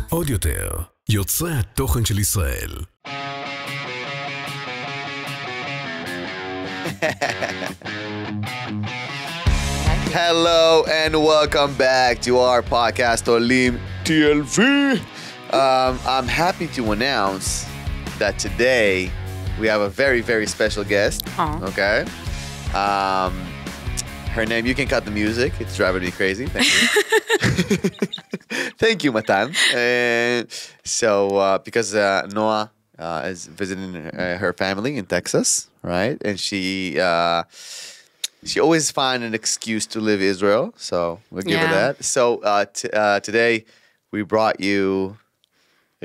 עוד יותר, יוצרי התוכן של ישראל. Hello and welcome back to our podcast, Olim TLV. I'm happy to announce that today we have a very, very special guest. Aww. Okay. Her name, you can cut the music. It's driving me crazy. Thank you. Thank you, Matan. Because Noah is visiting her family in Texas, right? And she always finds an excuse to leave Israel, so we'll give her that. So today we brought you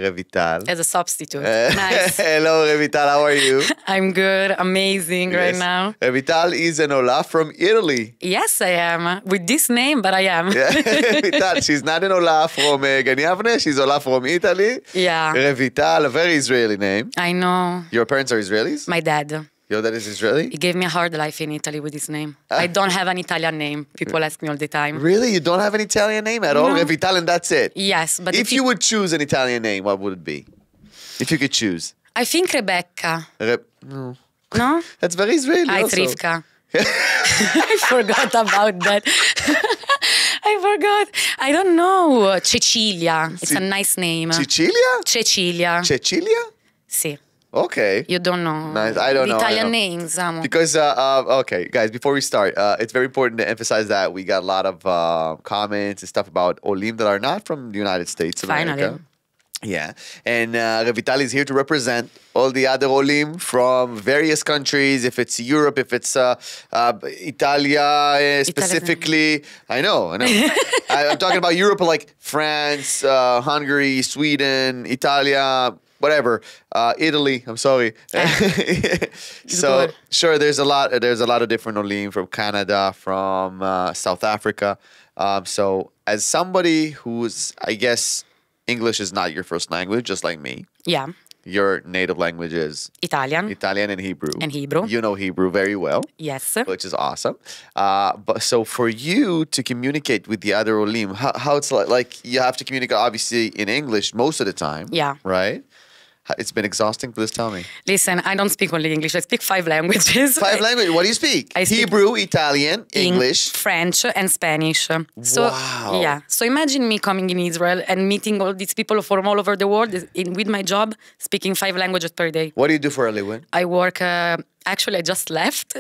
Revital. As a substitute. Nice. Hello, Revital. How are you? I'm good. Amazing right now. Revital is an Ola from Italy. Yes, I am. With this name, but I am. Revital. She's not an Ola from Gan Yavne. She's Ola from Italy. Yeah. Revital, a very Israeli name. I know. Your parents are Israelis? My dad. Your dad is Israeli? He gave me a hard life in Italy with his name. I don't have an Italian name. People ask me all the time. Really? You don't have an Italian name at all? No. Revital and that's it? Yes, but if you would choose an Italian name, what would it be? If you could choose. I think Rebecca. No. No? That's very Israeli It's also. Rivka. I forgot about that. I forgot. I don't know. Cecilia. It's a nice name. Cecilia? Cecilia. Cecilia? Sì. Okay. You don't know. Nice. I don't know. Italian I know. names, amo. Because, okay, guys, before we start, it's very important to emphasize that we got a lot of comments and stuff about Olim that are not from the United States of America. Finally. Yeah. And Revital is here to represent all the other Olim from various countries, if it's Europe, if it's Italia specifically. I know. I'm talking about Europe, like France, Hungary, Sweden, Italia, whatever, Italy. I'm sorry. So good. sure, there's a lot of different Olim from Canada, from South Africa. So as somebody who's, I guess, English is not your first language, just like me. Yeah. Your native language is Italian. Italian and Hebrew. And Hebrew. You know Hebrew very well. Yes. Which is awesome. But so for you to communicate with the other Olim, how it's like you have to communicate obviously in English most of the time. Yeah. Right? It's been exhausting. Please tell me. Listen, I don't speak only English. I speak 5 languages. 5 languages. What do you speak? I speak Hebrew, Italian, English. French and Spanish. So, Wow. Yeah. So imagine me coming in Israel and meeting all these people from all over the world with my job, speaking 5 languages per day. What do you do for a living? I work... Actually, I just left.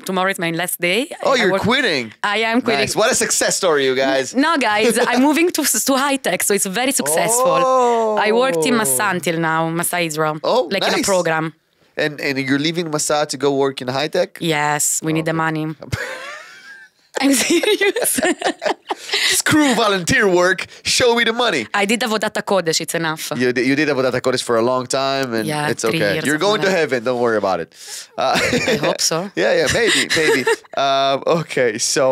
Tomorrow is my last day. Oh, you're quitting. I am quitting. Nice. What a success story, you guys. No, guys, I'm moving to high tech, so it's very successful. Oh. I worked in Massa until now, Massa Israel. Oh, like nice. in a program. And you're leaving Massa to go work in high tech? Yes, we need the money. I'm serious. Screw volunteer work. Show me the money. I did Avodat Kodesh. It's enough. You did Avodat Kodesh for a long time, and Yeah, it's 3 okay. years, You're going to something like heaven. Don't worry about it. I hope so. Yeah, maybe. Okay, so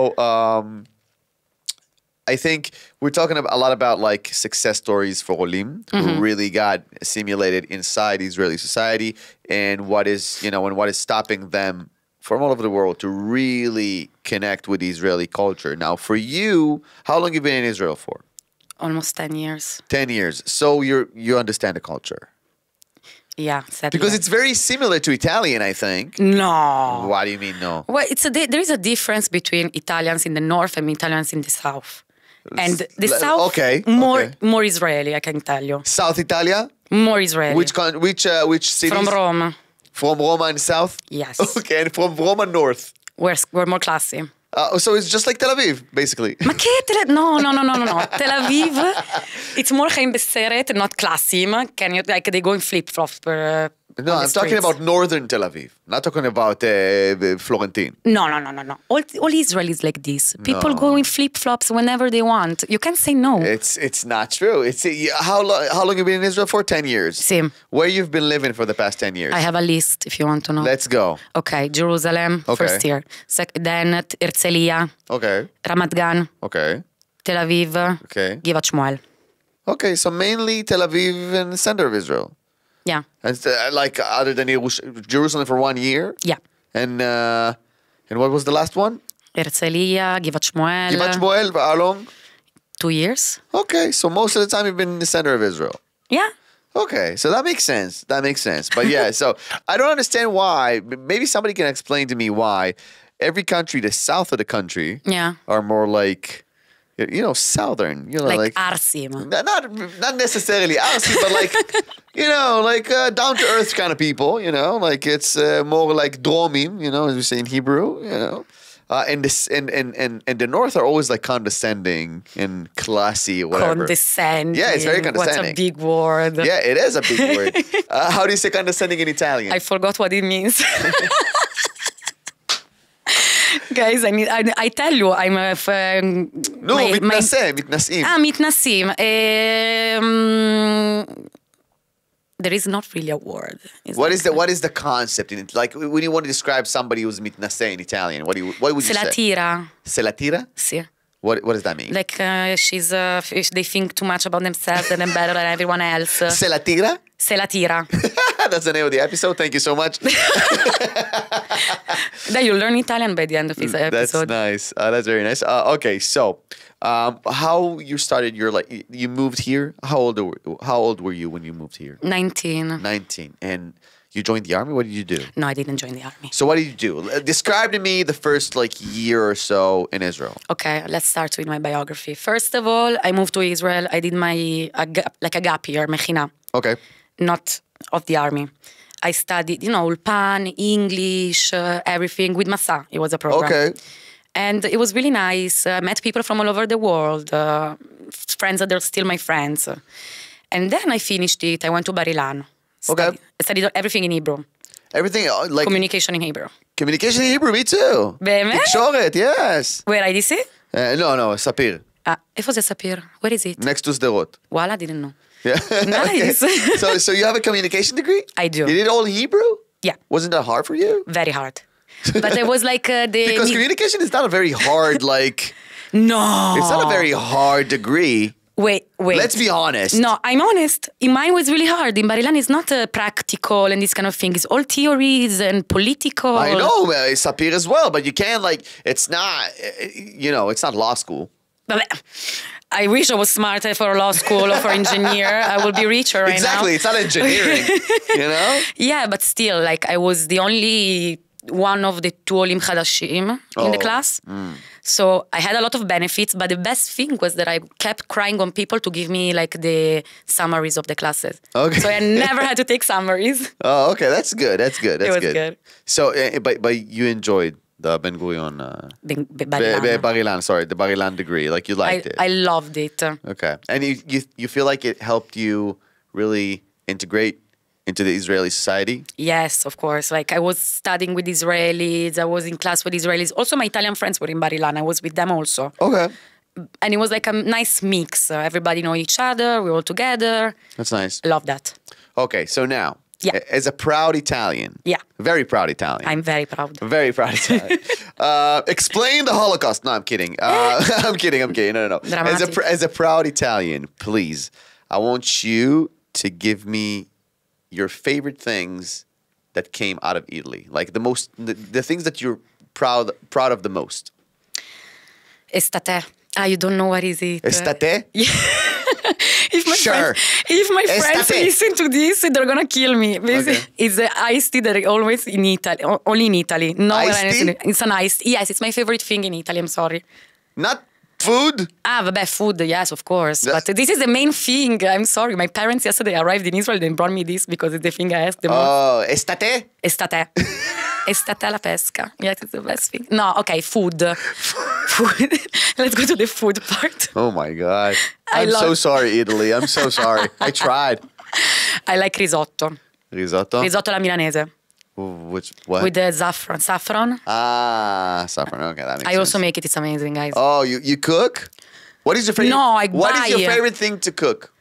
I think we're talking a lot about like success stories for Olim who really got assimilated inside Israeli society, and what is stopping them from all over the world to really connect with the Israeli culture. Now, for you, how long have you been in Israel for? Almost 10 years. 10 years. So you understand the culture. Yeah, sadly. Because it's very similar to Italian, I think. No. What do you mean, no? Well, there is a difference between Italians in the north and Italians in the south. And the south, more Israeli, I can tell you. South Italia? More Israeli. Which cities? From Rome. From Roma in south? Yes. Okay, and from Roma north? We're more classy. So it's just like Tel Aviv, basically. Ma che No. Tel Aviv, it's more חיים בסרט, not classy. Like they go in flip-flops per... No, I'm talking about northern Tel Aviv. Not talking about Florentine. No. All Israel is like this. People go in flip-flops whenever they want. You can't say no. It's not true. How long have you been in Israel for? 10 years. Same. Where you've been living for the past 10 years? I have a list if you want to know. Let's go. Okay, Jerusalem, first year. Then Herzliya. Okay. Ramat Gan. Okay. Tel Aviv. Okay. Givat Shmuel. Okay, so mainly Tel Aviv and the center of Israel. Yeah. And like other than Jerusalem for 1 year? Yeah. And what was the last one? Herzliya, Givat Shmuel. Givat Shmuel, for how long? 2 years. Okay, so most of the time you've been in the center of Israel. Yeah. Okay, so that makes sense. That makes sense. But yeah, so I don't understand why. Maybe somebody can explain to me why every country, the south of the country, are more like, southern. Like Arsim. Not necessarily Arsim, but like, like down to earth kind of people. Like it's more like Dromim. As we say in Hebrew. And the North are always like condescending and classy or whatever. Condescending. Yeah, it's very condescending. What's a big word? Yeah, it is a big word. How do you say condescending in Italian? I forgot what it means. Guys, I tell you, I'm a... מתנשאים. מתנשאים. There is not really a word. What is the concept in it? Like when you want to describe somebody who's mitnaseh in Italian, what would you SELATIRA. say? SELATIRA? Sì. What does that mean? Like they think too much about themselves and they're better than everyone else. SELATIRA? SELATIRA. That's the name of the episode. Thank you so much. Then you'll learn Italian by the end of this episode. That's nice. That's very nice. Okay, so how you started you moved here? How old were you when you moved here? 19. 19. And you joined the army? What did you do? No, I didn't join the army. So what did you do? Describe to me the first year or so in Israel. Okay, let's start with my biography. First of all, I moved to Israel. I did a gap year, mechina. Okay. Not of the army. I studied, Ulpan, English, everything with Masa. It was a program. Okay. And it was really nice. I met people from all over the world, friends that are still my friends. And then I finished it. I went to Bar Ilan. I studied everything in Hebrew. Everything like... Communication in Hebrew. Communication in Hebrew, me too. באמת? תקשורת, yes. Where I did see? No, ספיר. איפה זה ספיר? Where is it? Next to שדרות. Voila, didn't know. Yeah. Nice. So you have a communication degree? I do. You did all Hebrew? Yeah. Wasn't that hard for you? Very hard. But it was like Because communication is not a very hard, No. It's not a very hard degree. Wait. Let's be honest. No, I'm honest. In mine was really hard. In Bar Ilan, it's not practical and this kind of thing. It's all theories and political. I know, Sapir as well, but you can't it's not, it's not law school. I wish I was smarter for law school or for engineer. I would be richer right now. Exactly, it's not engineering, Yeah, but still, I was the only one of the 2 Olim Chadashim in the class. So I had a lot of benefits, but the best thing was that I kept crying on people to give me the summaries of the classes. Okay. So I never had to take summaries. Oh, okay, that's good. That's good. That's good. So, but you enjoyed the Ben Gurion, Bar Ilan, sorry, the Bar Ilan degree. You liked it. I loved it. Okay, and you feel like it helped you really integrate into the Israeli society? Yes, of course. I was studying with Israelis. I was in class with Israelis. Also, my Italian friends were in Bar Ilan. I was with them also. Okay. And it was a nice mix. Everybody know each other. We're all together. That's nice. I love that. Okay, so now, as a proud Italian. Yeah. Very proud Italian. I'm very proud. Very proud Italian. Explain the Holocaust. No, I'm kidding. I'm kidding. No. As a proud Italian, please, I want you to give me your favorite things that came out of Italy, the things that you're proud of the most. Estate. You don't know what is it? Estate? Yeah. If my friends listen to this, they're gonna kill me. Okay. It's the iced tea that always in Italy, only in Italy. Iced tea? It's an iced. Yes, it's my favorite thing in Italy. I'm sorry. Not food? Vabbè, food, yes, of course. But this is the main thing. I'm sorry. My parents yesterday arrived in Israel and brought me this because it's the thing I asked the most. Oh, estate? Estate. Estate alla pesca. Yes, it's the best thing. No, okay, food. Food. Let's go to the food part. Oh my God. I'm so sorry, Italy. I'm so sorry. I tried. I like risotto. Risotto? Risotto alla milanese. What? With the saffron. Saffron. Okay, that makes sense. I also make it. It's amazing, guys. Oh, you cook? What is your favorite? No, I What buy. is your favorite thing to cook?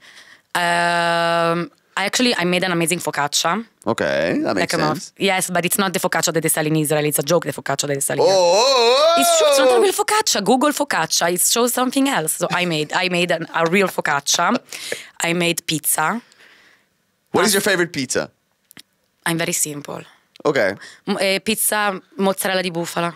I made an amazing focaccia. Okay, that makes sense. Yes, but it's not the focaccia that they sell in Israel. It's a joke, the focaccia that they sell here. Oh! It's true. It's not a real focaccia. Google focaccia. It shows something else. So I made a real focaccia. I made pizza. What is your favorite pizza? I'm very simple. Okay. Pizza mozzarella di bufala.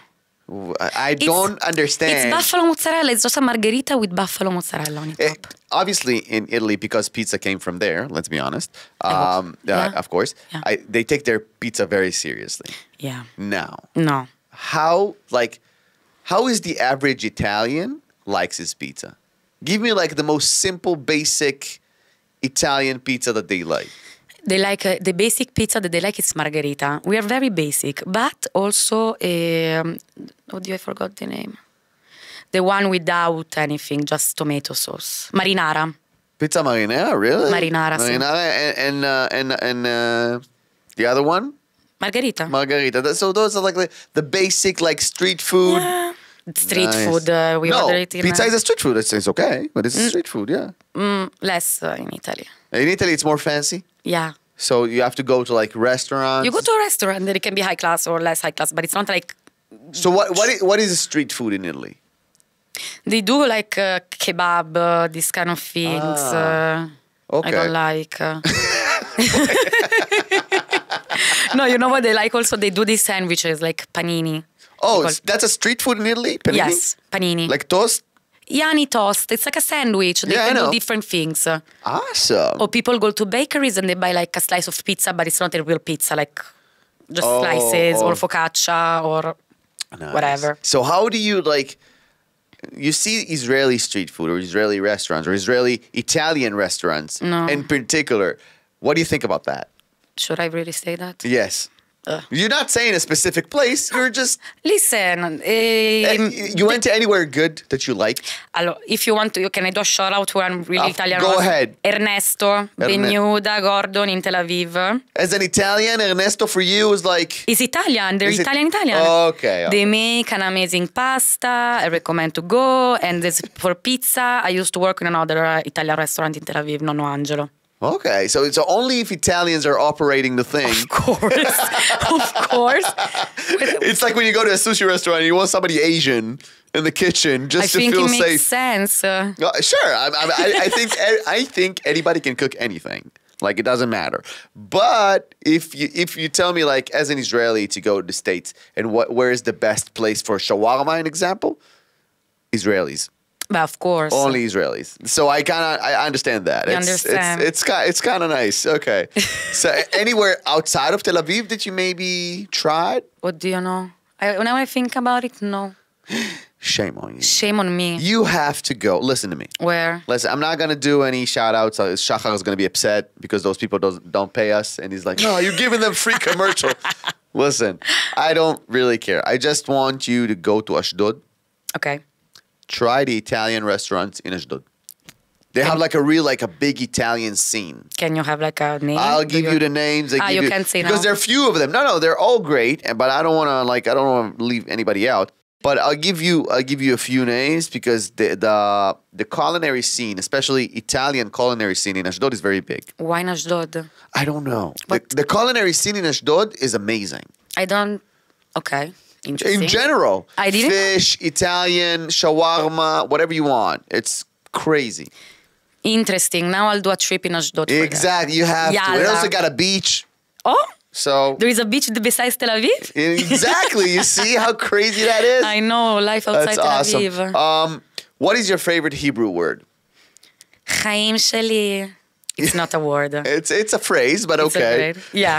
I don't understand. It's buffalo mozzarella. It's just a margherita with buffalo mozzarella on top. Obviously, in Italy, because pizza came from there, let's be honest, Yeah. of course, Yeah. they take their pizza very seriously. Yeah. Now, No. how is the average Italian likes his pizza? Give me like the most simple, basic Italian pizza that they like. They like the basic pizza that they like is margherita. We are very basic, but also I forgot the name. The one without anything, just tomato sauce. Marinara. Pizza marinara, really? Marinara, sì. And the other one? Margherita. Margarita. So those are like the basic like street food. Yeah. Street Nice. food. We No, order it in pizza is a street food. It's okay, but it's street food, yeah. less in Italy. In Italy, it's more fancy. Yeah. So you have to go to like restaurants. You go to a restaurant and it can be high class or less high class, but it's not like So what is street food in Italy? they do like kebab, these kind of things. Okay. I don't like. No, you know what they like also? They do these sandwiches like panini. Oh, Because- that's a street food in Italy? Panini? Yes, panini. Like toast? Yani toast. It's like a sandwich. They Yeah, I can know. do different things. Awesome. Or people go to bakeries and they buy like a slice of pizza, but it's not a real pizza, like just Oh, slices or oh. focaccia or Nice. whatever. So how do you like? You see Israeli street food or Israeli restaurants or Israeli Italian restaurants No. in particular. What do you think about that? Should I really say that? Yes. You're not saying a specific place. You're just. Listen, You went to anywhere good that you liked? allora, if you want to, can I do a shout out to one really Italian? Go ahead. Ernesto, Bennuda, Gordon in Tel Aviv. As an Italian, Ernesto for you is like. It's Italian. They're Is it- Italian. Okay. They make an amazing pasta. I recommend to go. And for pizza, I used to work in another Italian restaurant in Tel Aviv, Nonno Angelo. Okay, so only if Italians are operating the thing. Of course, of course. It's like when you go to a sushi restaurant and you want somebody Asian in the kitchen I just to think feel it makes safe. sense. Sure, I think anybody can cook anything. Like it doesn't matter. But if you tell me like as an Israeli to go to the States and where is the best place for shawarma, an example, Israelis. But of course. Only Israelis. So I understand that. You It's- understand. It's kind of nice. Okay. So anywhere outside of Tel Aviv that you maybe tried? What do you know? Now I think about it, no. Shame on you. Shame on me. You have to go. Listen to me. Where? Listen, I'm not gonna do any shout outs. Shachar is gonna be upset because those people don't pay us, and he's like, "No, you're giving them free commercial." Listen, I don't really care. I just want you to go to Ashdod. Okay. Try the Italian restaurants in Ashdod. They have like a big Italian scene. Can you have like a name? I'll give you the names. You can't say because no. there are few of them. No, they're all great, but I don't want to leave anybody out. But I'll give you a few names because the culinary scene, especially Italian culinary scene in Ashdod, is very big. Why in Ashdod? I don't know. But- The culinary scene in Ashdod is amazing. I don't. Okay. Interesting. In general, I didn't- fish, Italian, shawarma, whatever you want. It's crazy. Interesting. Now I'll do a trip in Ashdod. For that. Exactly, you have to. It Yalla. also got a beach, Oh, so there is a beach besides Tel Aviv? exactly. You see how crazy that is. I know, life outside That's Tel awesome. Aviv. What is your favorite Hebrew word? Chaim sheli. It's not a word. It's a phrase, but It's a okay. word. Yeah.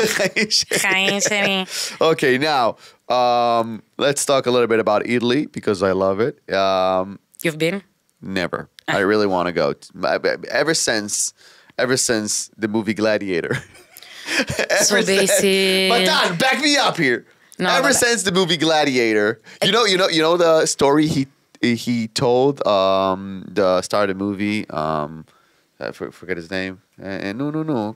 Chaim sheli. Okay, now let's talk a little bit about Italy because I love it. You've been? Never. I really want to go. Ever since the movie Gladiator. So basic. But Dan, back me up here. No, Ever but- since the movie Gladiator, you know the story he told the star of the movie. I forget his name. No.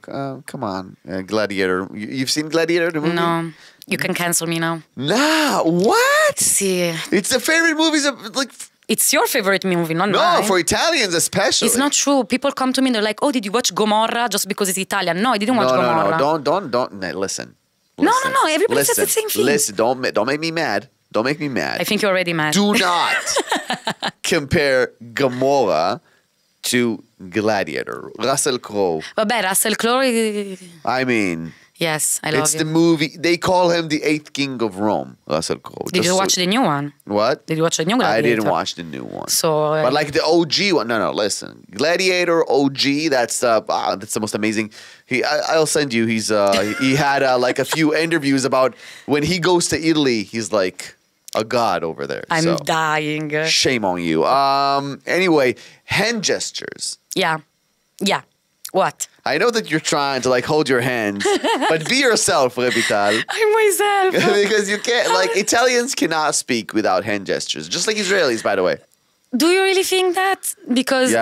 Come on, Gladiator. You've seen Gladiator, the movie? No. You can cancel me now. Nah. What? See, It's the favorite movies of like. it's your favorite movie, not No, mine. for Italians especially. It's not true. People come to me and they're like, "Oh, did you watch Gomorrah just because it's Italian?" No, I didn't watch Gomorrah. No. Don't. Listen. No. Everybody says the same thing. Listen. Don't make me mad. Don't make me mad. I think you're already mad. Do not compare Gomorrah to Gladiator. Russell Crowe. Vabbè, Russell Crowe. I mean, Yes, I love It's him. the movie. They call him the eighth king of Rome. Russell Crowe. Did you watch the new one? What? Did you watch the new I Gladiator? didn't watch the new one. So, but like the OG one. No, listen. Gladiator OG. That's the most amazing. I'll send you. He had like a few interviews about when he goes to Italy. He's like a god over there. I'm dying. Shame on you. Anyway, hand gestures. Yeah. What? I know that you're trying to like hold your hands, but be yourself, Revital. I'm myself. Because you can't, like, Italians cannot speak without hand gestures, just like Israelis, by the way. Do you really think that? Because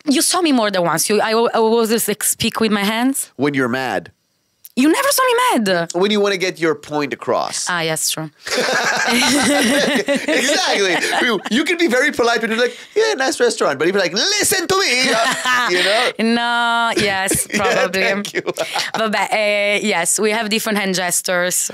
you saw me more than once. I always just like speak with my hands. When you're mad. You never saw me mad. When you want to get your point across. Ah, yes, true. Exactly. You can be very polite when you're like, yeah, nice restaurant. But if you're like, listen to me, you know? No, yes, probably. Yeah, thank you. But yes, we have different hand gestures.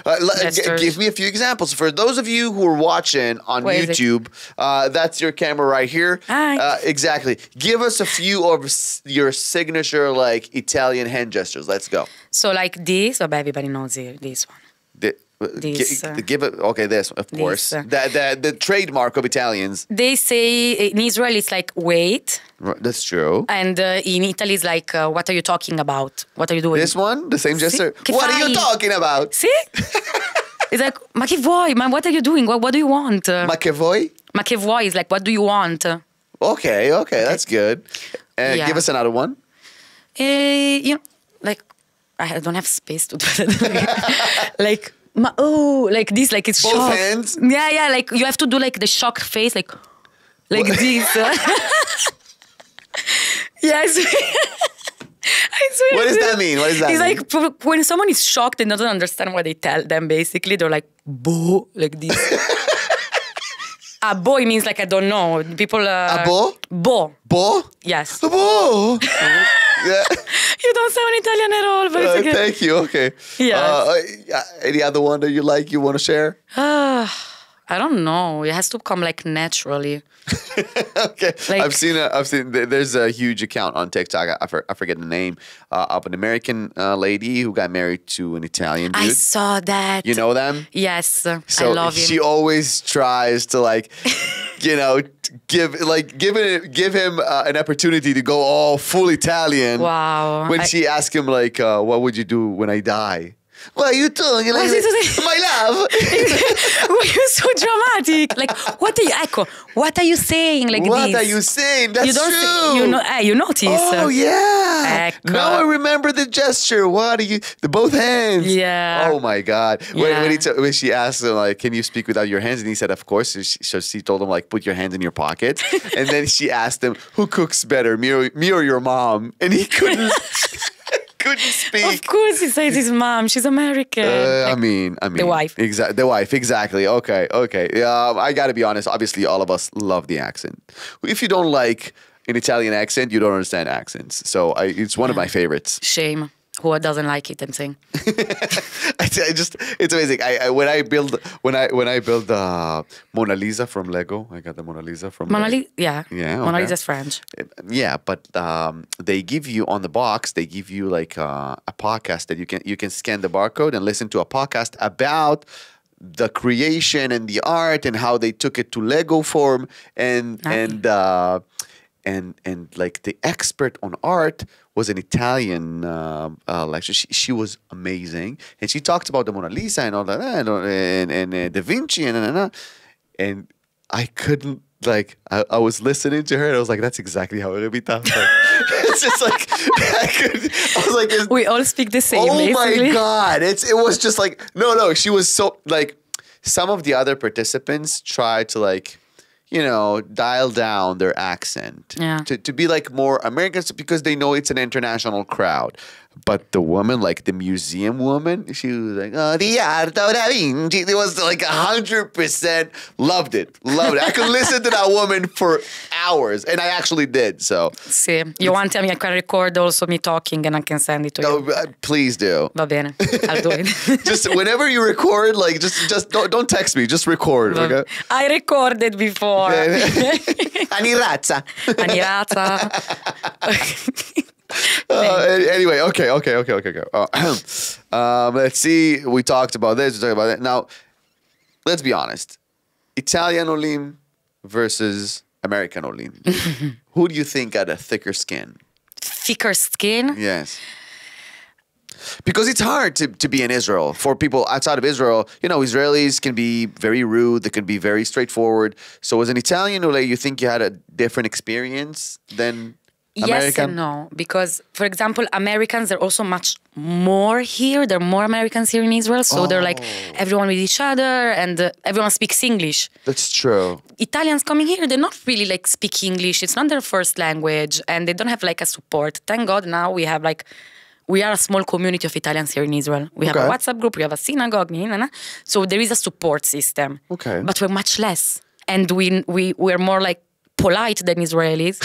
Give me a few examples. For those of you who are watching on YouTube, that's your camera right here. Hi. Exactly. Give us a few of your signature like Italian hand gestures. Let's go. So like this, everybody knows this one. This. Give it. Okay, this of course. The trademark of Italians. They say in Israel it's like wait. That's true. And in Italy it's like what are you talking about? What are you doing? This one, the same gesture. What are you talking about? See? It's like ma che vuoi? Ma what are you doing? What do you want? Ma che vuoi? Ma che vuoi is like what do you want? Okay, that's good. Give us another one. You know, like I don't have space to do that. Like like this, like it's both shocked. hands. Yeah, like you have to do like the shocked face, like this. Yes. I swear. What does that mean? It's like when someone is shocked and doesn't understand what they tell them. Basically, they're like "bo" like this. Boy means like I don't know. People. Bo? Bo. Bo? Yes. Bo. Yeah. You don't sound Italian at all, but it's okay. Thank you. Okay. Yeah. Any other one that you like? You want to share? I don't know. It has to come like naturally. Okay. Like, I've seen. There's a huge account on TikTok. I forget the name of an American lady who got married to an Italian dude. I saw that. You know them? Yes. So I love him. she always tries to like, give him an opportunity to go all full Italian. Wow. When she asked him like, what would you do when I die? What are you doing? Like, my love. Why are you so dramatic? Like, what are you saying? Like what this? are you saying? That's you don't true. Say, you notice. Oh, yeah. Ecco. Now I remember the gesture. What are you? Both hands. Yeah. Oh, my God. Yeah. When she asked him, like, can you speak without your hands? And he said, of course. So she told him, like, put your hands in your pockets. And then she asked him, who cooks better, me or your mom? And he couldn't speak. Of course, he says his mom. She's American. I mean, the wife. Exactly, the wife. Exactly. Okay. I got to be honest. Obviously, all of us love the accent. If you don't like an Italian accent, you don't understand accents. So it's one of my favorites. Shame. Who doesn't like it? I'm saying. It's amazing. When I build Mona Lisa from Lego, I got the Mona Lisa from Mona Lisa. Yeah. Yeah. Mona Lisa's French. Yeah, but they give you on the box. They give you like a podcast that you can scan the barcode and listen to a podcast about the creation and the art and how they took it to Lego form and like the expert on art was an Italian lecturer. She was amazing, and she talked about the Mona Lisa and all that, and Da Vinci and I couldn't like. I was listening to her, and I was like, "That's exactly how it would be done." It's just like I was like, we all speak the same. Oh basically. my God! It was just like no. She was so like some of the other participants tried to like. Dial down their accent to be like more Americans because they know it's an international crowd. But the woman, like the museum woman, she was like, "Oh, the art of Da Vinci." It was like 100% loved it. I could listen to that woman for hours, and I actually did. So, see, you want to tell me I can record also me talking, and I can send it to you. Please do. Va bene, I'll do it. Just whenever you record, like just don't text me. Just record. Okay? I recorded before. Anirazza. Anyway, okay. Let's see. We talked about this. We talked about that. Now, let's be honest. Italian Olim versus American Olim. Who do you think got a thicker skin? Thicker skin? Yes. Because it's hard to be in Israel. For people outside of Israel, Israelis can be very rude. They can be very straightforward. So as an Italian, you think you had a different experience than American? Yes and no. Because, for example, Americans are also much more here. There are more Americans here in Israel. So they're like everyone with each other and everyone speaks English. That's true. Italians coming here, they're not really like speak English. It's not their first language and they don't have like a support. Thank God now we are a small community of Italians here in Israel. We have a WhatsApp group, we have a synagogue, so there is a support system. Okay. But we're much less. And we're more like polite than Israelis.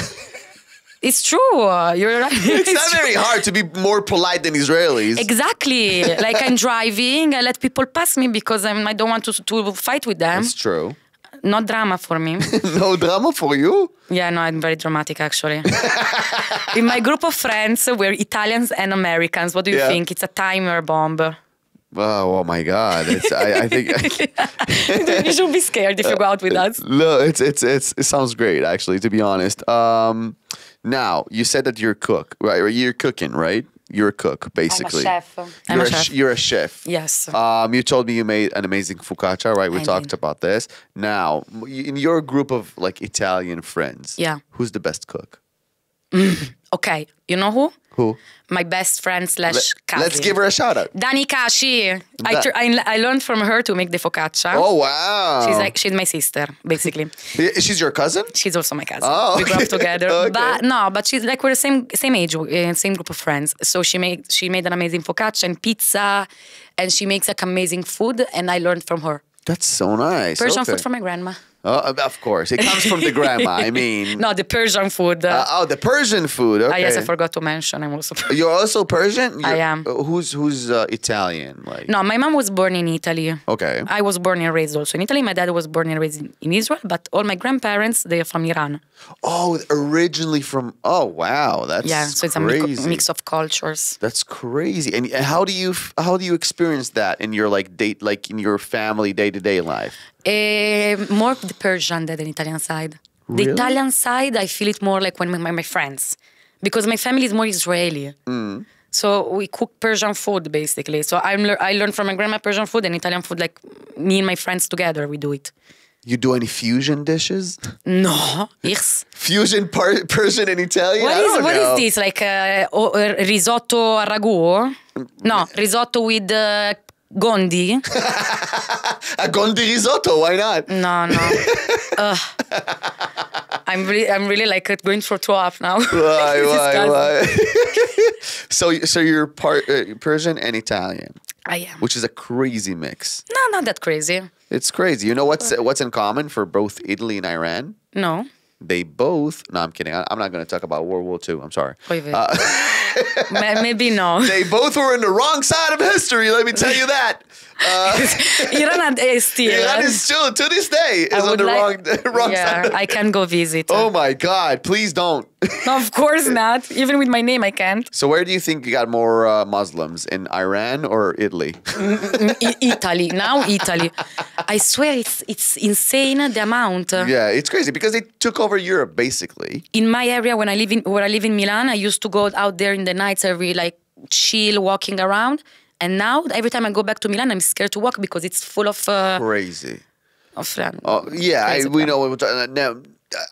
It's true. You're right. It's not very hard to be more polite than Israelis. Exactly. Like I'm driving, I let people pass me because I don't want to fight with them. That's true. Not drama for me. No drama for you? Yeah, no, I'm very dramatic actually. In my group of friends, we're Italians and Americans. What do you think? It's a timer bomb. Oh my God! I think you should be scared if you go out with us. No, it sounds great actually. To be honest, now you said that you're a cook, right? You're cooking, right? You're a cook, basically. I'm a chef. You're a chef. Yes. You told me you made an amazing focaccia, right? We talked about this. Now, in your group of like Italian friends, who's the best cook? Okay, you know who? Who? My best friend / cousin. Let's give her a shout out. Dani Kashi. I learned from her to make the focaccia. Oh wow! She's my sister, basically. She's your cousin? She's also my cousin. Oh, we grew up together. Okay. But she's like we're the same age, same group of friends. So she made an amazing focaccia and pizza, and she makes like amazing food, and I learned from her. That's so nice. Persian food from my grandma. Oh, of course. It comes from the grandma. I mean... No, the Persian food. The Persian food. Okay. Yes, I forgot to mention. I'm also Persian. You're also Persian? I am. Who's Italian? Like? No, my mom was born in Italy. Okay. I was born and raised also in Italy. My dad was born and raised in Israel. But all my grandparents, they are from Iran. Oh, originally from... Oh, wow. That's so it's crazy. A mix of cultures. That's crazy. And how do you experience that in your in your family day-to-day life? More the Persian than the Italian side. Really? The Italian side, I feel it more like when my friends. Because my family is more Israeli. So we cook Persian food, basically. So I learned from my grandma Persian food and Italian food, like me and my friends together, we do it. You do any fusion dishes? No. Yes. Fusion Persian and Italian? What is this? Like risotto a ragù? No, risotto with gondi. A gondi risotto, why not? No. I'm really like going for throw up now. Why? So you're part Persian and Italian. I am. Which is a crazy mix. No, not that crazy. It's crazy. You know what's in common for both Italy and Iran? No. They both... No, I'm kidding. I'm not going to talk about World War II. I'm sorry. Maybe no. They both were in the wrong side of history, let me tell you that. Iran is still, to this day, is on the wrong side. I can go visit. Oh my God, please don't. No, of course not. Even with my name, I can't. So where do you think you got more Muslims? In Iran or Italy? Italy. Now Italy. I swear it's insane the amount. Yeah, it's crazy because they took over Europe basically. In my area, where I live in Milan, I used to go out there in the nights every chill walking around. And now every time I go back to Milan, I'm scared to walk because it's full of crazy. We know. Now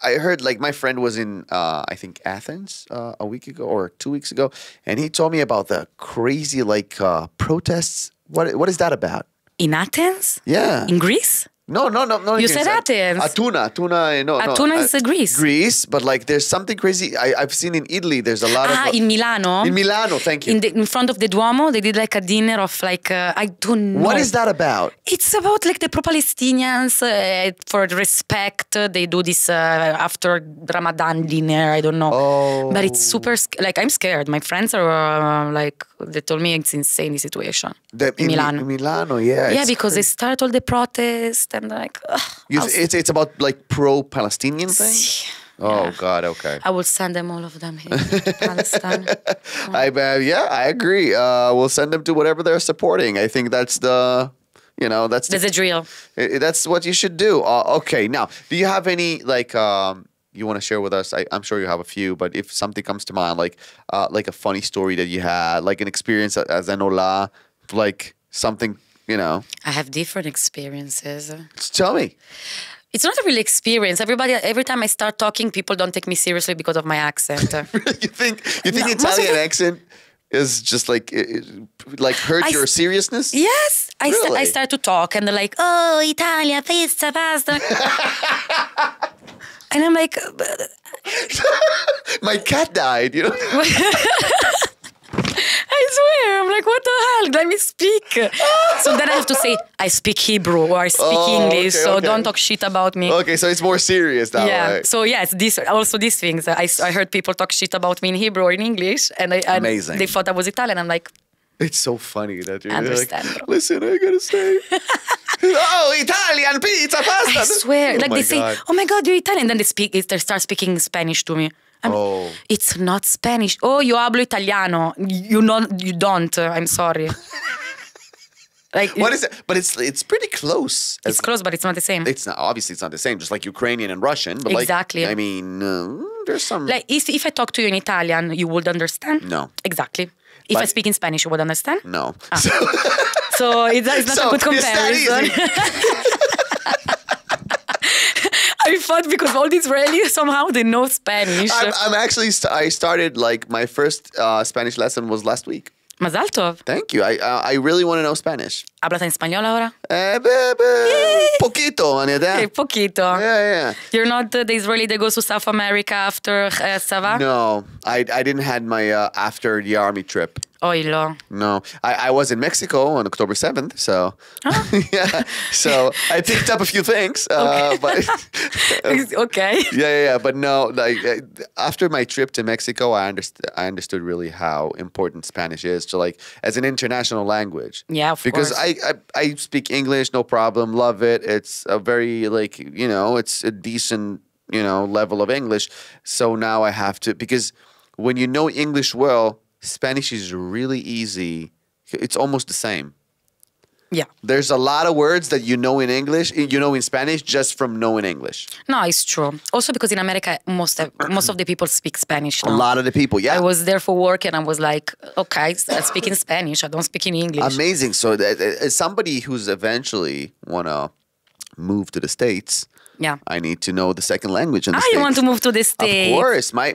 I heard my friend was in I think Athens a week ago or 2 weeks ago, and he told me about the crazy protests. What is that about? In Athens? Yeah. In Greece? No. You said Athens. Atuna, no. Atuna is Greece. Greece, but there's something crazy. I've seen in Italy. There's a lot of in Milano. In Milano, thank you. In front of the Duomo, they did a dinner of I don't know. What is that about? It's about the pro-Palestinians for respect. They do this after Ramadan dinner. I don't know. Oh. But it's super. I'm scared. My friends are they told me it's insane the situation. In Milano. In Milano, yeah. Yeah, because they start all the protests and it's about pro-Palestinian thing? Oh, God, okay. I will send them all of them here to Palestine. I agree. We'll send them to whatever they're supporting. I think that's the, that's There's a drill. that's what you should do. Okay, now, do you have any, like, you want to share with us? I'm sure you have a few, but if something comes to mind, like a funny story that you had, like an experience as an Ola, like something, I have different experiences. Just tell me. It's not a real experience. Every time I start talking, people don't take me seriously because of my accent. You think Italian accent is just like hurt your seriousness? Yes. Really? I start to talk and they're like, oh, Italia, pizza, pasta. And I'm like... My cat died, I swear, I'm like, what the hell? Let me speak. So then I have to say, I speak Hebrew or I speak English, so don't talk shit about me. Okay, so it's more serious that way. So yes, also these things. I heard people talk shit about me in Hebrew or in English, and Amazing. They thought I was Italian. I'm like, it's so funny that you're understand, like, listen, I gotta say, Italian pizza pasta. I swear, Oh my they say, God. oh my God, you're Italian. Then they start speaking Spanish to me. It's not Spanish. Oh, yo hablo italiano. You don't. I'm sorry. Like, what is it? But it's pretty close. It's close, but it's not the same. It's not, obviously it's not the same, just like Ukrainian and Russian. But exactly. Like, I mean, there's some. Like if I talk to you in Italian, you would understand. No. Exactly. If I speak in Spanish, you would understand. No. So it's not a good comparison. I thought because all the Israelis somehow they know Spanish. I'm actually I started like my first Spanish lesson was last week. Mazal tov. Thank you. I really want to know Spanish. ¿Hablas en español ahora? Poquito, Anita. Okay, poquito. Yeah. You're not the Israeli that goes to South America after Sava? No, I didn't had my after the army trip. Oilo. No, I was in Mexico on October 7th, so yeah. So I picked up a few things, but okay. Yeah. But no, like after my trip to Mexico, I understood really how important Spanish is to like as an international language. Yeah, of because course. I speak English, no problem, love it. It's a very like it's a decent level of English. So now I have to because when you know English well. Spanish is really easy. It's almost the same. Yeah. There's a lot of words that you know in English, in Spanish just from knowing English. No, it's true. Also because in America, most of the people speak Spanish now. A lot of the people, yeah. I was there for work and I was like, okay, I speak in Spanish. I don't speak in English. Amazing. So as somebody who's eventually want to move to the States, yeah, I need to know the second language in the States. You want to move to the States? Of course. My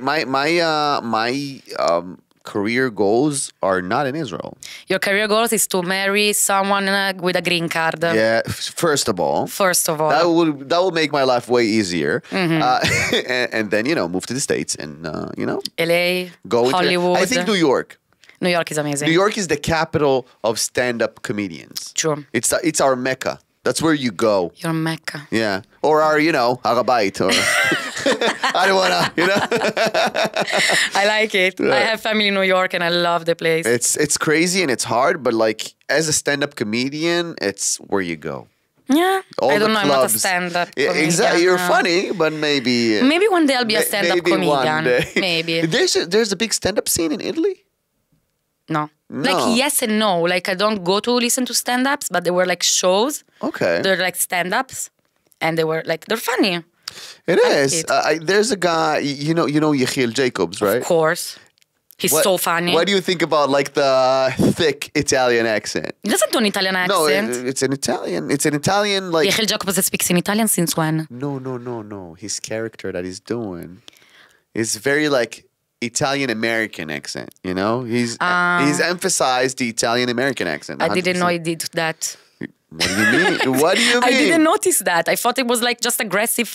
career goals are not in Israel. Your career goals is to marry someone with a green card. Yeah, first of all. That will make my life way easier. Mm-hmm. And then, move to the States and, LA, go Hollywood. I think New York. New York is amazing. New York is the capital of stand-up comedians. True. It's our Mecca. That's where you go. Your Mecca. Yeah. Or our, Harabait. Or I don't want to, I like it. I have family in New York and I love the place. It's crazy and it's hard, but like as a stand-up comedian, it's where you go. Yeah. I don't know. Clubs. I'm not a stand-up comedian. Exactly. You're funny, but maybe... Maybe one day I'll be a stand-up comedian. One day. Maybe. There's a big stand-up scene in Italy? No. Like yes and no. Like I don't go to listen to stand-ups, but there were like shows. Okay. They're like stand-ups, and they're funny. It is. There's a guy, you know Yechiel Jacobs, right? Of course. He's so funny. What do you think about like the thick Italian accent? He doesn't do an Italian accent. No, it's an Italian like... Yechiel Jacobs speaks in Italian since when? No. His character that he's doing is very like... Italian-American accent, He's emphasized the Italian-American accent. 100%. I didn't know he did that. What do you mean? What do you mean? I didn't notice that. I thought it was like just aggressive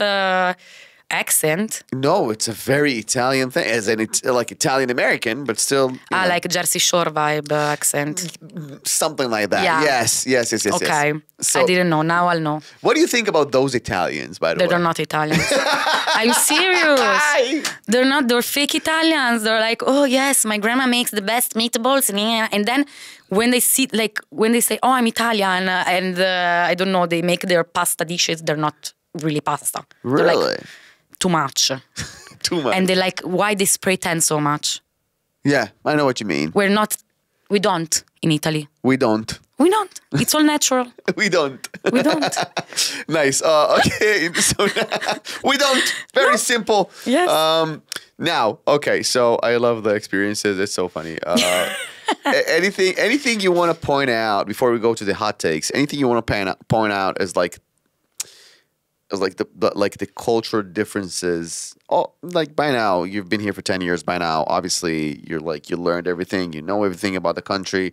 accent. No, it's a very Italian thing, as in like Italian-American, but still... like Jersey Shore vibe accent. Something like that. Yeah. Yes. Okay. So, I didn't know. Now I'll know. What do you think about those Italians, by the way? They're not Italians. I'm serious. They're fake Italians. They're like, oh yes, my grandma makes the best meatballs. And then when they say, oh, I'm Italian, and I don't know, they make their pasta dishes, they're not really pasta. Really? They're like, too much. Too much. And they're like, why they spray tan so much? Yeah, I know what you mean. We don't in Italy. We don't. We don't. It's all natural. We don't. We don't. Nice. Okay. So we don't. Very simple. Yes. Now, okay. So I love the experiences. It's so funny. Anything you want to point out before we go to the hot takes? Anything you want to point out as like the cultural differences? Oh, like by now you've been here for 10 years. By now, obviously, you learned everything. You know everything about the country.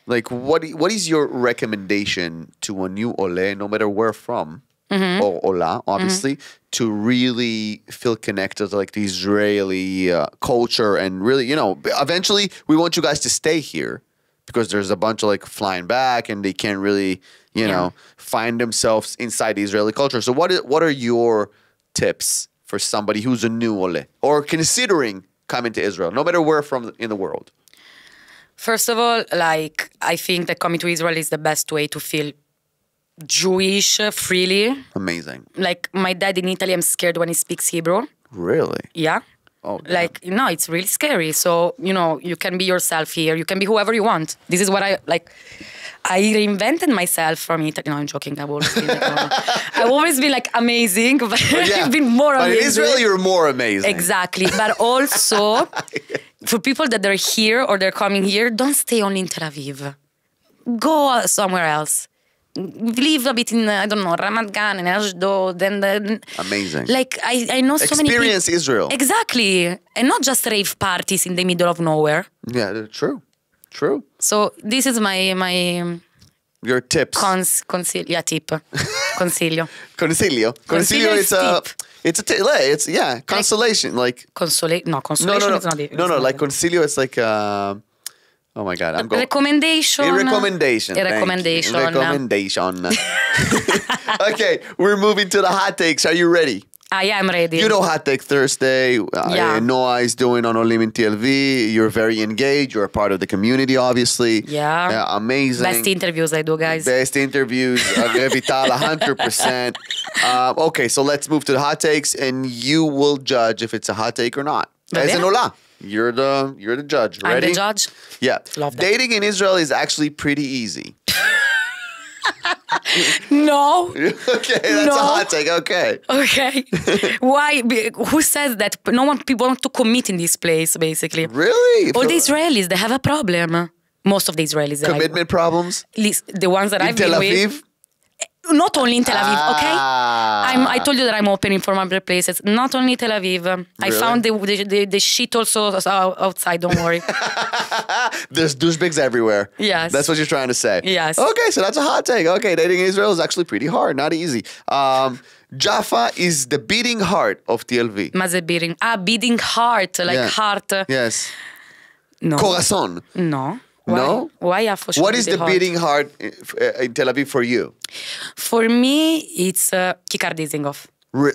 Like what is your recommendation to a new Ole, no matter where from, or Ola, obviously, to really feel connected to like the Israeli culture and really, eventually we want you guys to stay here because there's a bunch of like flying back and they can't really, find themselves inside the Israeli culture. So what are your tips for somebody who's a new Ole or considering coming to Israel, no matter where from in the world? First of all, like, I think that coming to Israel is the best way to feel Jewish freely. Amazing. Like, my dad in Italy, I'm scared when he speaks Hebrew. Really? Yeah. Oh, damn. Like, no, it's really scary. So, you can be yourself here. You can be whoever you want. This is what I reinvented myself from Italy. No, I'm joking. I've always been like amazing, but I've been more amazing. But in Israel, you're more amazing. Exactly. But also, for people that are here or they're coming here, don't stay only in Tel Aviv. Go somewhere else. Live a bit in, I don't know, Ramat Gan and Ashdod. Amazing. Like, I know so many people. Experience Israel. Exactly. And not just rave parties in the middle of nowhere. Yeah, true. So this is my your tips. tip. Consiglio. Consiglio. Consiglio It's consolation. Like consolation is not it. No. Like consiglio, it's like oh my God, I'm going. Recommendation. A recommendation. Okay, we're moving to the hot takes. Are you ready? Yeah, I'm ready. You know Hot Take Thursday. Noah is doing on Olim in TLV. You're very engaged. You're a part of the community, obviously. Yeah. Amazing. Best interviews I do, guys. Best interviews. Revital, 100%. Okay, so let's move to the hot takes, and you will judge if it's a hot take or not. As an Ola. You're the judge. Ready? I'm the judge? Yeah. Love that. Dating in Israel is actually pretty easy. No. Okay, that's a hot take. Okay. Okay. Why? Who says that? No one people want to commit in this place, basically. Really? All the Israelis, they have a problem. Most of the Israelis. Commitment problems? The ones that I've been Tel with. Aviv? Not only in Tel Aviv, okay? I told you that I'm open for other places. Not only Tel Aviv. Really? I found the shit also outside, don't worry. There's douchebags everywhere. Yes. That's what you're trying to say. Yes. Okay, so that's a hot take. Okay, dating in Israel is actually pretty hard, not easy. Jaffa is the beating heart of TLV. מה זה beating? Beating heart, like heart. Yes. No. Corazon. No. No? Why Yafo should What be is the beating heart in Tel Aviv for you? For me, it's Kikar Dizengoff.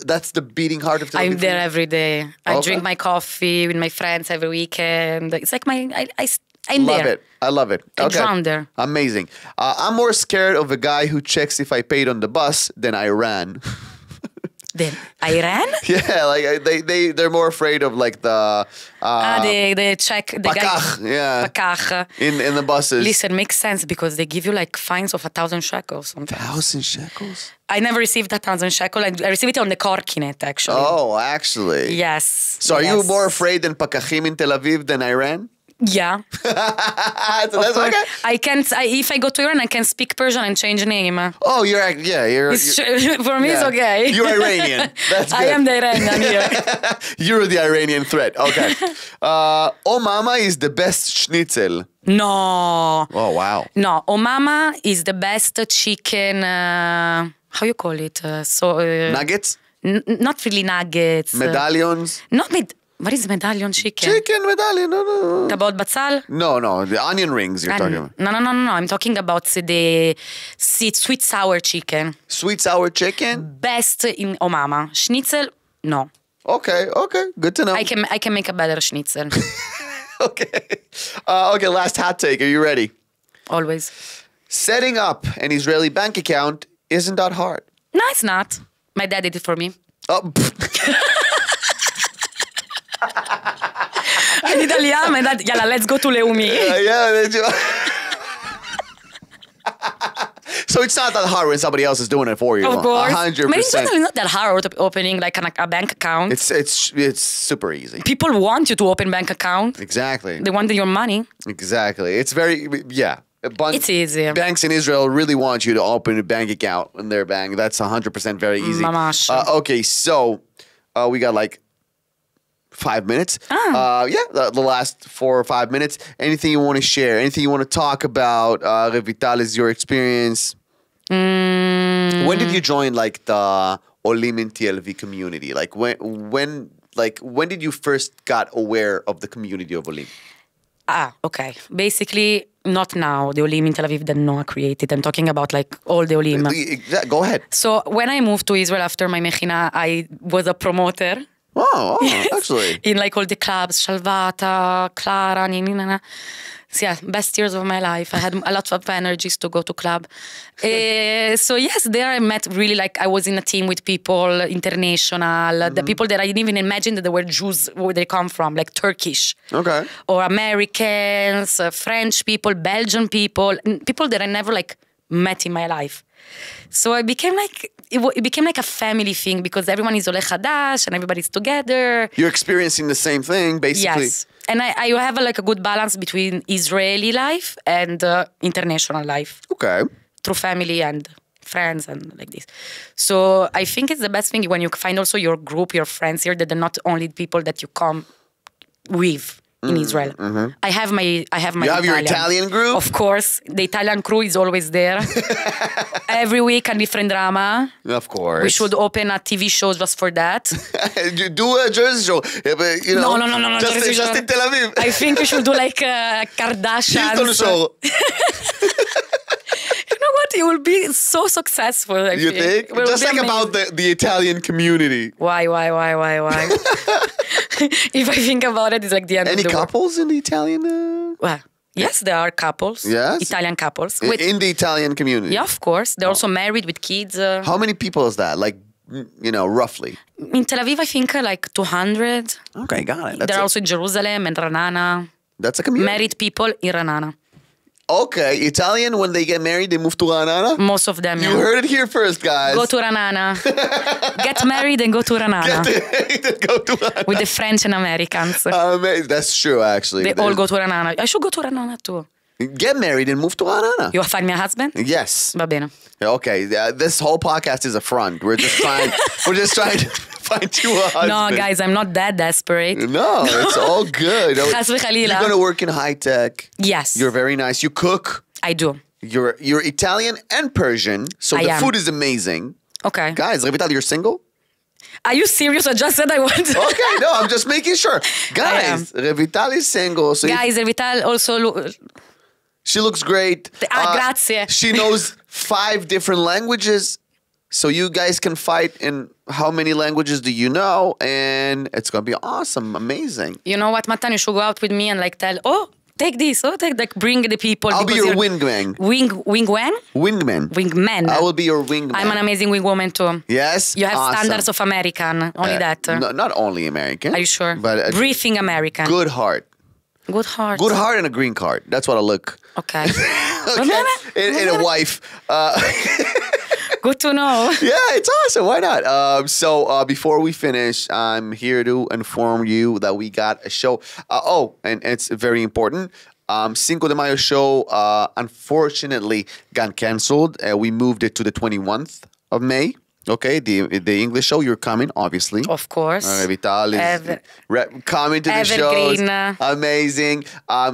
That's the beating heart of Tel Aviv? I'm there every day. I drink my coffee with my friends every weekend. It's like I'm there. I love it. I drown there. Amazing. I'm more scared of a guy who checks if I paid on the bus than I ran. Then Iran? Yeah, like they're more afraid of like the they check the pakach, guy. Pakach. In the buses. Listen, makes sense because they give you like fines of 1,000 shekels sometimes. 1,000 shekels? I never received 1,000 shekel. I received it on the Korkinet actually. Oh, actually. Yes. So are you more afraid than pakachim in Tel Aviv than Iran? Yeah. So that's okay. I can't. If I go to Iran, I can speak Persian and change name. Oh, you're for me, it's okay. You're Iranian. That's good. I am the Iranian here. You're the Iranian threat. Okay. Oh Mama is the best schnitzel. No. Oh wow. No. Oh Mama is the best chicken. How you call it? Nuggets. Not really nuggets. Medallions. Not What is medallion chicken? Chicken medallion, no. About batzal? No, the onion rings you're talking about. No. I'm talking about the sweet sour chicken. Sweet sour chicken? Best in Omama. Schnitzel, no. Okay, good to know. I can make a better schnitzel. Okay. Okay, last hot take. Are you ready? Always. Setting up an Israeli bank account isn't that hard. No, it's not. My dad did it for me. Oh. I need עלייה, יאללה, let's go to לאומי. So it's not that hard when somebody else is doing it for you. Of course. 100%. But it's not that hard opening like a bank account. It's super easy. People want you to open bank account. Exactly. They want your money. Exactly. It's very, yeah. It's easy. Banks in Israel really want you to open a bank account in their bank. That's 100% very easy. Mamash. Okay, so we got like 5 minutes. The last 4 or 5 minutes. Anything you want to share? Anything you want to talk about? Revital is your experience. When did you join like the Olim in TLV community? Like when did you first got aware of the community of Olim? Okay. Basically, not now. The Olim in Tel Aviv that Noah created. I'm talking about like all the Olim. Go ahead. So when I moved to Israel after my mechina, I was a promoter. Oh, actually. In like all the clubs, Shalvata, Clara, Nina. So yeah, best years of my life. I had a lot of energies to go to club. So yes, there I met really like I was in a team with people, international, the people that I didn't even imagine that they were Jews, where they come from, like Turkish. Okay. Or Americans, French people, Belgian people, people that I never like met in my life. So it became like a family thing because everyone is Oleh Chadash and everybody's together. You're experiencing the same thing, basically. Yes. And I have like a good balance between Israeli life and international life. Okay. Through family and friends and like this. So I think it's the best thing when you find also your group, your friends here, that they're not only people that you come with in Israel. Mm-hmm. I have my You have Italian. your Italian group? Of course. The Italian crew is always there. Every week a different drama. Of course. We should open a TV show just for that. You do a Jersey show. Yeah, but, you know, No. Just in Tel Aviv. I think we should do like Kardashians. Houston show. You know what? It will be so successful. You think? Just like about the Italian community. Why? If I think about it, it's like the end of the Any couples in the Italian? Well, yes, there are couples. Yes? Italian couples. In the Italian community? Yeah, of course. They're also married with kids. How many people is that? Like, you know, roughly? In Tel Aviv, I think like 200. Okay, got it. They're also in Jerusalem and Ranana. That's a community? Married people in Ranana. Okay, Italian, when they get married, they move to Ranana? Most of them, You heard it here first, guys. Go to Ranana. Get married and go to Ranana. Go to Ranana. With the French and Americans. That's true, actually. They all go to Ranana. I should go to Ranana too. Get married and move to Ranana. You will find me a husband? Yes. Va bene. Okay, this whole podcast is a front. We're just trying to find you a husband. No, guys, I'm not that desperate. No, it's all good. Chas You're v'chalila. going to work in high tech. Yes. You're very nice. You cook. I do. You're Italian and Persian, so I the am. food is amazing. Okay. Guys, Revital, you're single? Are you serious? I just said I want to. Okay, no, I'm just making sure. Guys, Revital is single. So Guys, Revital also... she looks great. Grazie. She knows 5 different languages. So you guys can fight in how many languages do you know? And it's going to be awesome, amazing. You know what, Matan? You should go out with me and like tell, take this, bring the people. I'll be your wingman. Wingman? Wingman. I will be your wingman. I'm an amazing wingwoman too. Yes? You have awesome. standards of American, only that. No, not only American. Are you sure? But breathing American. Good heart. Good heart. Good heart and a green card. That's what I look. Okay. And a wife. Good to know. Yeah, it's awesome. Why not? So before we finish, I'm here to inform you that we got a show. And it's very important. Cinco de Mayo show, unfortunately, got canceled. We moved it to the 21th of May. Okay, the English show, you're coming, obviously. Of course. Revital is coming to the shows. Amazing.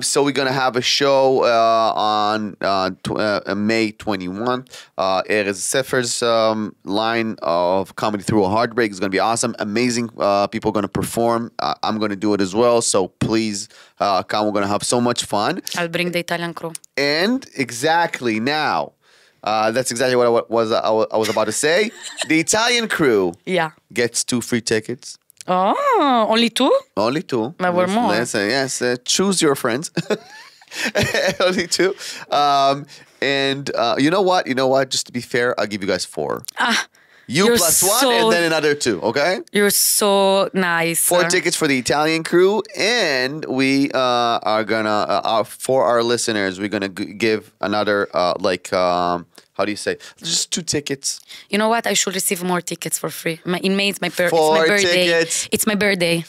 So we're going to have a show on May 21st. Erez Sefer's line of Comedy Through a Heartbreak is going to be awesome. Amazing people are going to perform. I'm going to do it as well. So please come. We're going to have so much fun. I'll bring the Italian crew. And exactly now. That's exactly what I was about to say. The Italian crew gets 2 free tickets. Oh, only 2? Only 2. There were more. Yes, choose your friends. Only 2. And you know what? Just to be fair, I'll give you guys 4. You You're plus one, so- and then another two, okay? You're so nice. 4 tickets for the Italian crew, and we are gonna, for our listeners, we're gonna give another, how do you say? Just 2 tickets. You know what? I should receive more tickets for free. In May, it's my, it's 4 my birthday. tickets. It's my birthday.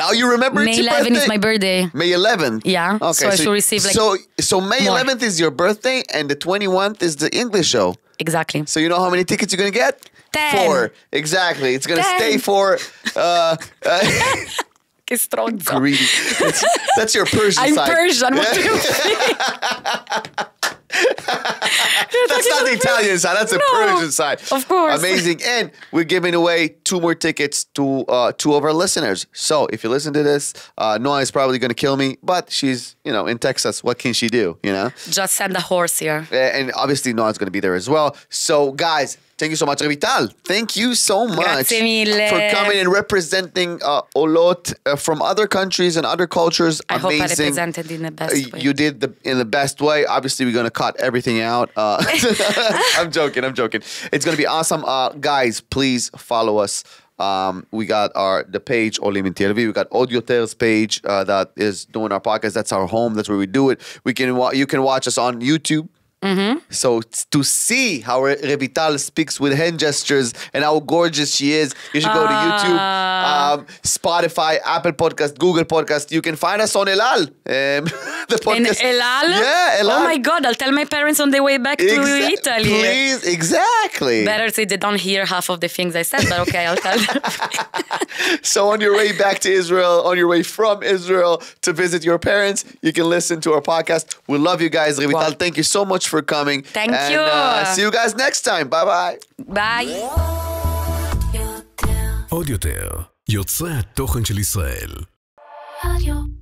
Now you remember May it's your 11th birthday? is my birthday. May 11th? Yeah, Okay, so I should receive, like, So May more. 11th is your birthday, and the 21th is the English show. Exactly. So you know how many tickets you're gonna get? 10. 4. Exactly. It's gonna 10. stay for Che stronzo. greedy. That's your Persian I'm side. Persian. What do you think? That's not the Italian side. That's the No, Persian side. of course. Amazing. And we're giving away 2 more tickets to 2 of our listeners. So if you listen to this, Noah is probably going to kill me, but she's, in Texas. What can she do, Just send a horse here. And obviously Noah's going to be there as well. So guys, thank you so much, Revital. Thank you so much Grazie mille. for coming and representing Olot from other countries and other cultures. I hope I Amazing. represented in the best way. You did in the best way. Obviously, we're going to cut everything out. I'm joking. It's going to be awesome. Guys, please follow us. We got the page, Olim in TLV. We got Audiotel's page that is doing our podcast. That's our home. That's where we do it. You can watch us on YouTube. Mm-hmm. So to see how Revital speaks with hand gestures and how gorgeous she is, you should go to YouTube, Spotify, Apple Podcast, Google Podcast. You can find us on Elal. The podcast. In Elal? Yeah, Elal. Oh my God, I'll tell my parents on their way back to Italy. Please, exactly. Better say they don't hear half of the things I said, but okay, I'll tell them. So on your way back to Israel, on your way from Israel to visit your parents, you can listen to our podcast. We love you guys. Revital, Wow. thank you so much for coming. Thank and, you. See you guys next time. Bye-bye. Bye. עוד יותר, יוצרי התוכן של ישראל. רדיו.